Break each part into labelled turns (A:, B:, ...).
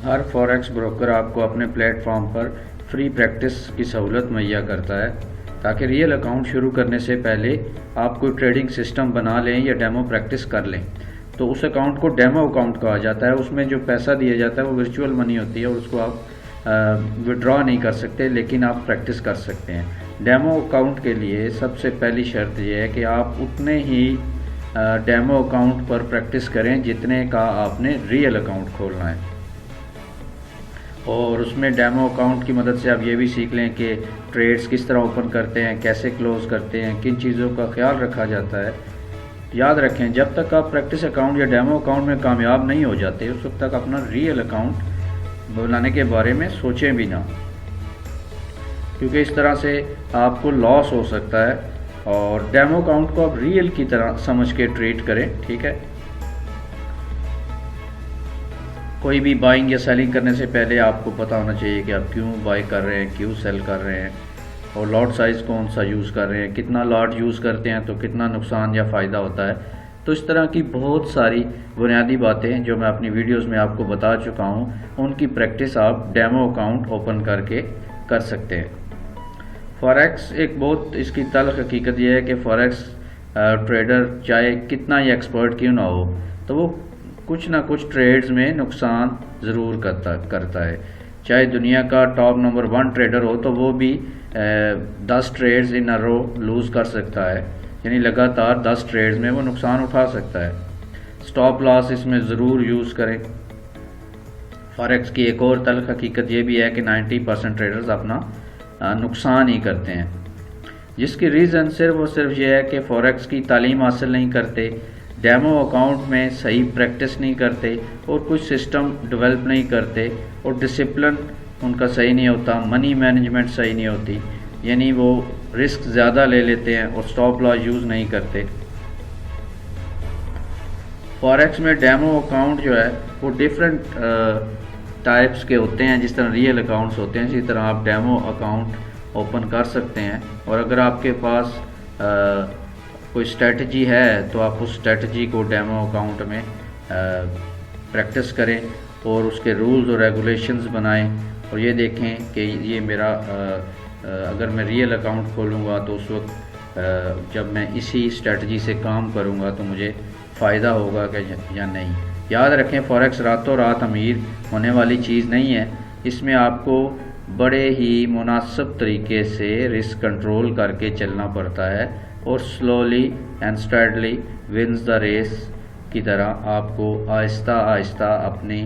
A: ہر forex broker آپ کو اپنے پلیٹ فارم پر فری پریکٹس کی سہولت مہیا کرتا ہے تاکہ ریئل اکاؤنٹ شروع کرنے سے پہلے آپ کوئی ٹریڈنگ سسٹم بنا لیں یا ڈیمو پریکٹس کر لیں تو اس اکاؤنٹ کو ڈیمو اکاؤنٹ کہا جاتا ہے۔ اس میں جو پیسہ دیا جاتا ہے وہ ورچوئل منی ہوتی ہے اور اس کو آپ وڈرا نہیں کر سکتے، لیکن آپ پریکٹس کر سکتے ہیں۔ ڈیمو اکاؤنٹ کے لیے سب سے پہلی شرط یہ ہے کہ آپ اتنے ہی ڈیمو اکاؤنٹ پر پریکٹس کریں جتنے کا آپ نے ریئل اکاؤنٹ کھولنا ہے، اور اس میں ڈیمو اکاؤنٹ کی مدد سے آپ یہ بھی سیکھ لیں کہ ٹریڈز کس طرح اوپن کرتے ہیں، کیسے کلوز کرتے ہیں، کن چیزوں کا خیال رکھا جاتا ہے۔ یاد رکھیں، جب تک آپ پریکٹس اکاؤنٹ یا ڈیمو اکاؤنٹ میں کامیاب نہیں ہو جاتے اس وقت تک اپنا ریئل اکاؤنٹ بنانے کے بارے میں سوچیں بھی نہ، کیونکہ اس طرح سے آپ کو لاس ہو سکتا ہے۔ اور ڈیمو اکاؤنٹ کو آپ ریئل کی طرح سمجھ کے ٹریٹ کریں، ٹھیک ہے۔ کوئی بھی بائنگ یا سیلنگ کرنے سے پہلے آپ کو پتہ ہونا چاہیے کہ آپ کیوں بائی کر رہے ہیں، کیوں سیل کر رہے ہیں، اور لاٹ سائز کون سا یوز کر رہے ہیں، کتنا لاٹ یوز کرتے ہیں تو کتنا نقصان یا فائدہ ہوتا ہے۔ تو اس طرح کی بہت ساری بنیادی باتیں جو میں اپنی ویڈیوز میں آپ کو بتا چکا ہوں، ان کی پریکٹس آپ ڈیمو اکاؤنٹ اوپن کر کے کر سکتے ہیں۔ فوریکس ایک بہت اس کی تلخ حقیقت یہ ہے کہ فوریکس ٹریڈر چاہے کتنا ہی ایکسپرٹ کیوں نہ ہو تو وہ کچھ نہ کچھ ٹریڈز میں نقصان ضرور کرتا ہے۔ چاہے دنیا کا ٹاپ نمبر 1 ٹریڈر ہو تو وہ بھی 10 ٹریڈز ان رو لوز کر سکتا ہے، یعنی لگاتار 10 ٹریڈز میں وہ نقصان اٹھا سکتا ہے۔ سٹاپ لاس اس میں ضرور یوز کریں۔ فوریکس کی ایک اور تلخ حقیقت یہ بھی ہے کہ 90% ٹریڈرز اپنا نقصان ہی کرتے ہیں، جس کی ریزن صرف اور صرف یہ ہے کہ فوریکس کی تعلیم حاصل نہیں کرتے، ڈیمو اکاؤنٹ میں صحیح پریکٹس نہیں کرتے، اور کچھ سسٹم ڈیولپ نہیں کرتے، اور ڈسپلن ان کا صحیح نہیں ہوتا، منی مینجمنٹ صحیح نہیں ہوتی، یعنی وہ رسک زیادہ لے لیتے ہیں اور سٹاپ لاس یوز نہیں کرتے۔ فوریکس میں ڈیمو اکاؤنٹ جو ہے وہ ڈیفرنٹ ٹائپس کے ہوتے ہیں، جس طرح ریئل اکاؤنٹس ہوتے ہیں اسی طرح آپ ڈیمو اکاؤنٹ اوپن کر سکتے ہیں۔ اور اگر آپ کے پاس کوئی اسٹریٹجی ہے تو آپ اس اسٹریٹجی کو ڈیمو اکاؤنٹ میں پریکٹس کریں اور اس کے رولز اور ریگولیشنز بنائیں، اور یہ دیکھیں کہ یہ میرا اگر میں ریئل اکاؤنٹ کھولوں گا تو اس وقت جب میں اسی اسٹریٹجی سے کام کروں گا تو مجھے فائدہ ہوگا کہ یا نہیں۔ یاد رکھیں، فوریکس راتوں رات امیر ہونے والی چیز نہیں ہے، اس میں آپ کو بڑے ہی مناسب طریقے سے رسک کنٹرول کر کے چلنا پڑتا ہے، اور slowly and steadily wins the race کی طرح آپ کو آہستہ آہستہ اپنی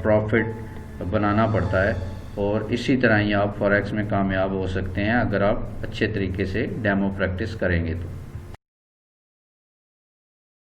A: پروفٹ بنانا پڑتا ہے، اور اسی طرح ہی آپ فوریکس میں کامیاب ہو سکتے ہیں اگر آپ اچھے طریقے سے ڈیمو پریکٹس کریں گے تو۔